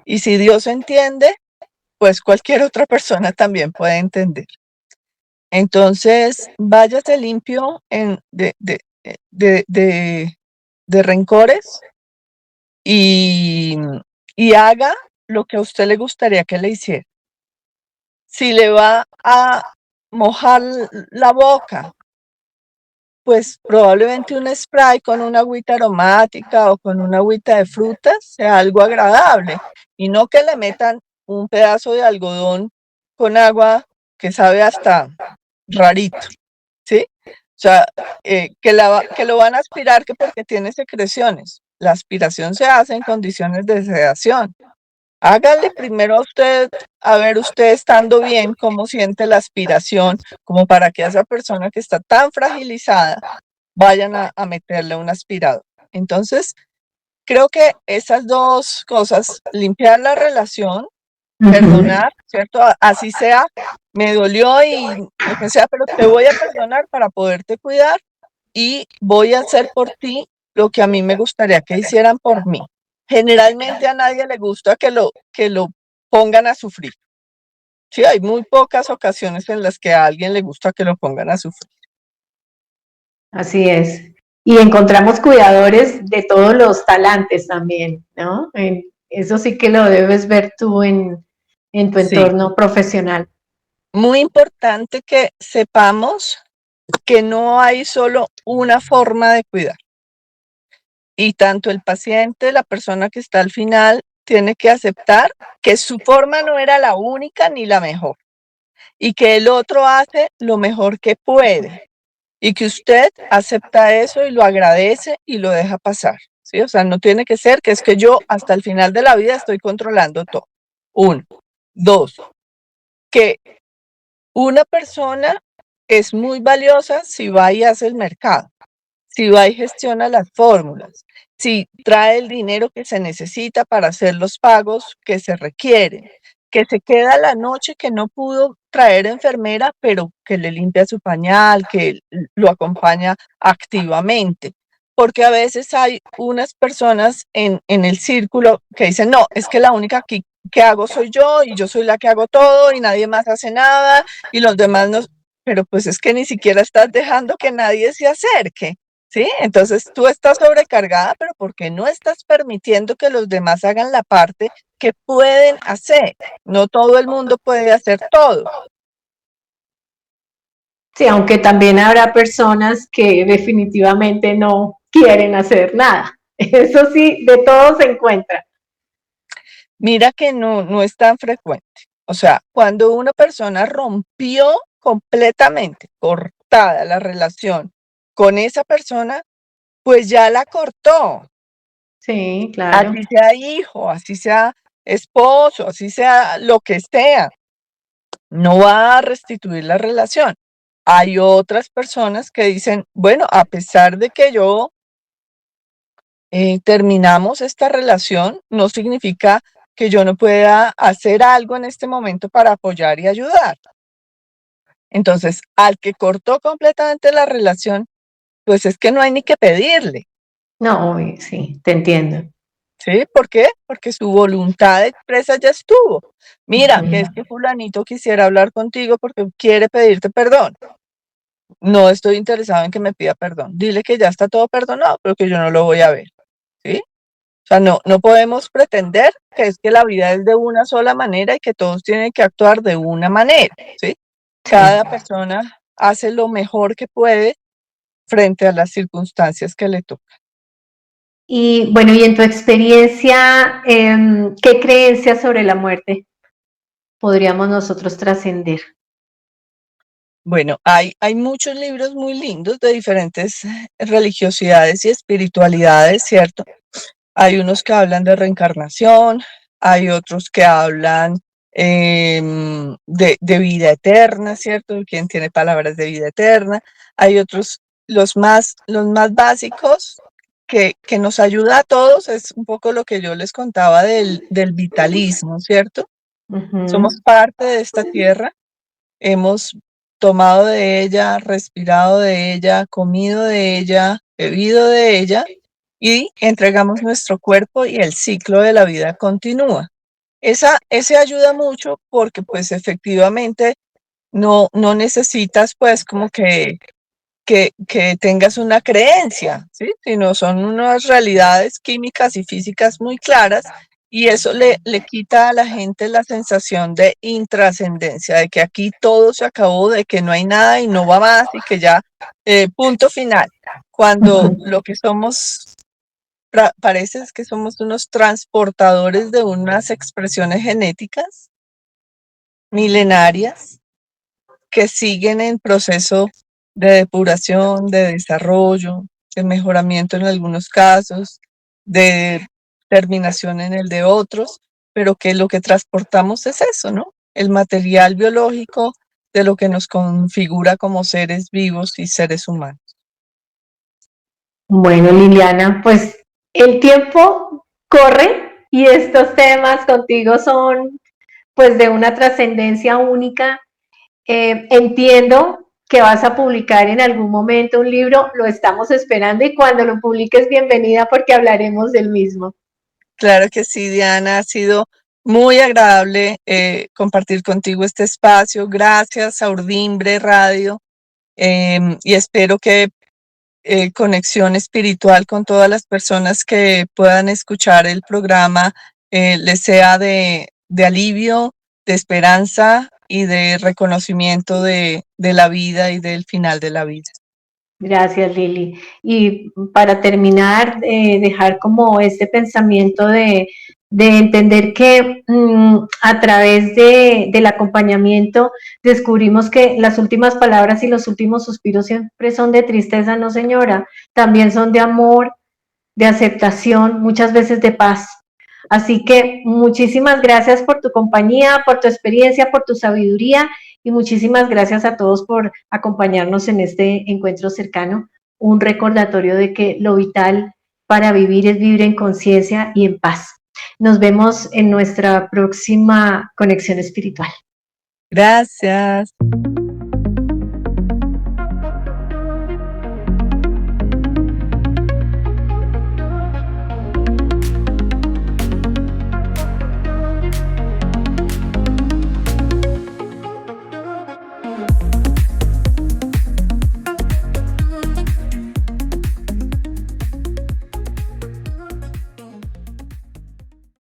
Y si Dios entiende, pues cualquier otra persona también puede entender. Entonces, váyase limpio de rencores, y, y haga lo que a usted le gustaría que le hiciera. Si le va a mojar la boca, pues probablemente un spray con una agüita aromática o con una agüita de frutas sea algo agradable y no que le metan un pedazo de algodón con agua que sabe hasta rarito, ¿sí? O sea, que lo van a aspirar que porque tiene secreciones. La aspiración se hace en condiciones de sedación. Hágale primero a usted, a ver usted estando bien, cómo siente la aspiración, como para que a esa persona que está tan fragilizada vayan a meterle un aspirador. Entonces, creo que esas dos cosas, limpiar la relación, Ujú. perdonar, ¿cierto? Así sea, me dolió y lo que sea, pero te voy a perdonar para poderte cuidar y voy a hacer por ti lo que a mí me gustaría que hicieran por mí. Generalmente a nadie le gusta que lo pongan a sufrir. Sí, hay muy pocas ocasiones en las que a alguien le gusta que lo pongan a sufrir. Así es. Y encontramos cuidadores de todos los talantes también, ¿no? Eso sí que lo debes ver tú en tu Sí, entorno profesional. muy importante que sepamos que no hay solo una forma de cuidar. Y tanto el paciente, la persona que está al final, tiene que aceptar que su forma no era la única ni la mejor y que el otro hace lo mejor que puede y que usted acepta eso y lo agradece y lo deja pasar, ¿sí? O sea, no tiene que ser que es que yo hasta el final de la vida estoy controlando todo. Uno. Dos, que una persona es muy valiosa si va y hace el mercado, si va y gestiona las fórmulas, si trae el dinero que se necesita para hacer los pagos que se requieren, que se queda la noche que no pudo traer enfermera, pero que le limpia su pañal, que lo acompaña activamente. Porque a veces hay unas personas en el círculo que dicen, no, es que la única que hago soy yo y yo soy la que hago todo y nadie más hace nada y los demás no, pero pues es que ni siquiera estás dejando que nadie se acerque. ¿Sí? Entonces tú estás sobrecargada, pero porque no estás permitiendo que los demás hagan la parte que pueden hacer. No todo el mundo puede hacer todo. Sí, aunque también habrá personas que definitivamente no quieren hacer nada. Eso sí, de todo se encuentra. Mira que no es tan frecuente. O sea, cuando una persona rompió completamente, cortada la relación con esa persona, pues ya la cortó. Sí, claro. Así sea hijo, así sea esposo, así sea lo que sea. No va a restituir la relación. Hay otras personas que dicen, bueno, a pesar de que yo terminamos esta relación, no significa que yo no pueda hacer algo en este momento para apoyar y ayudar. Entonces, al que cortó completamente la relación, pues es que no hay ni que pedirle, No, sí, te entiendo. ¿sí? ¿Por qué? Porque su voluntad expresa ya estuvo. Mira, que es Ujú. que fulanito quisiera hablar contigo porque quiere pedirte perdón. No estoy interesado en que me pida perdón. Dile que ya está todo perdonado, pero que yo no lo voy a ver, ¿sí? O sea, no podemos pretender que es que la vida es de una sola manera y que todos tienen que actuar de una manera, ¿sí? Sí. Cada persona hace lo mejor que puede frente a las circunstancias que le tocan. Y bueno, y en tu experiencia, ¿qué creencias sobre la muerte podríamos nosotros trascender? Bueno, hay muchos libros muy lindos de diferentes religiosidades y espiritualidades, ¿cierto? Hay unos que hablan de reencarnación, hay otros que hablan de vida eterna, ¿cierto? Quien tiene palabras de vida eterna. Hay otros, los más básicos, que nos ayuda a todos, es un poco lo que yo les contaba del vitalismo, ¿cierto? Somos Ujú. parte de esta tierra, hemos tomado de ella, respirado de ella, comido de ella, bebido de ella y entregamos nuestro cuerpo y el ciclo de la vida continúa. Ese ayuda mucho porque pues efectivamente no necesitas pues como que que tengas una creencia, ¿sí? Sino son unas realidades químicas y físicas muy claras, y eso le quita a la gente la sensación de intrascendencia, de que aquí todo se acabó, de que no hay nada y no va más y que ya, punto final. Cuando lo que somos, parece es que somos unos transportadores de unas expresiones genéticas milenarias que siguen en proceso de depuración, de desarrollo, de mejoramiento en algunos casos, de terminación en el de otros, pero que lo que transportamos es eso, ¿no? El material biológico de lo que nos configura como seres vivos y seres humanos. Bueno, Liliana, pues el tiempo corre y estos temas contigo son pues de una trascendencia única. Entiendo que vas a publicar en algún momento un libro, lo estamos esperando y cuando lo publiques, bienvenida porque hablaremos del mismo. Claro que sí, Diana, ha sido muy agradable compartir contigo este espacio. Gracias a Urdimbre Radio, y espero que conexión espiritual con todas las personas que puedan escuchar el programa les sea de alivio, de esperanza y de reconocimiento de la vida y del final de la vida. Gracias, Lili. Y para terminar, dejar como este pensamiento de entender que a través del acompañamiento descubrimos que las últimas palabras y los últimos suspiros siempre son de tristeza, no señora, también son de amor, de aceptación, muchas veces de paz. Así que muchísimas gracias por tu compañía, por tu experiencia, por tu sabiduría y muchísimas gracias a todos por acompañarnos en este encuentro cercano. Un recordatorio de que lo vital para vivir es vivir en conciencia y en paz. Nos vemos en nuestra próxima conexión espiritual. Gracias.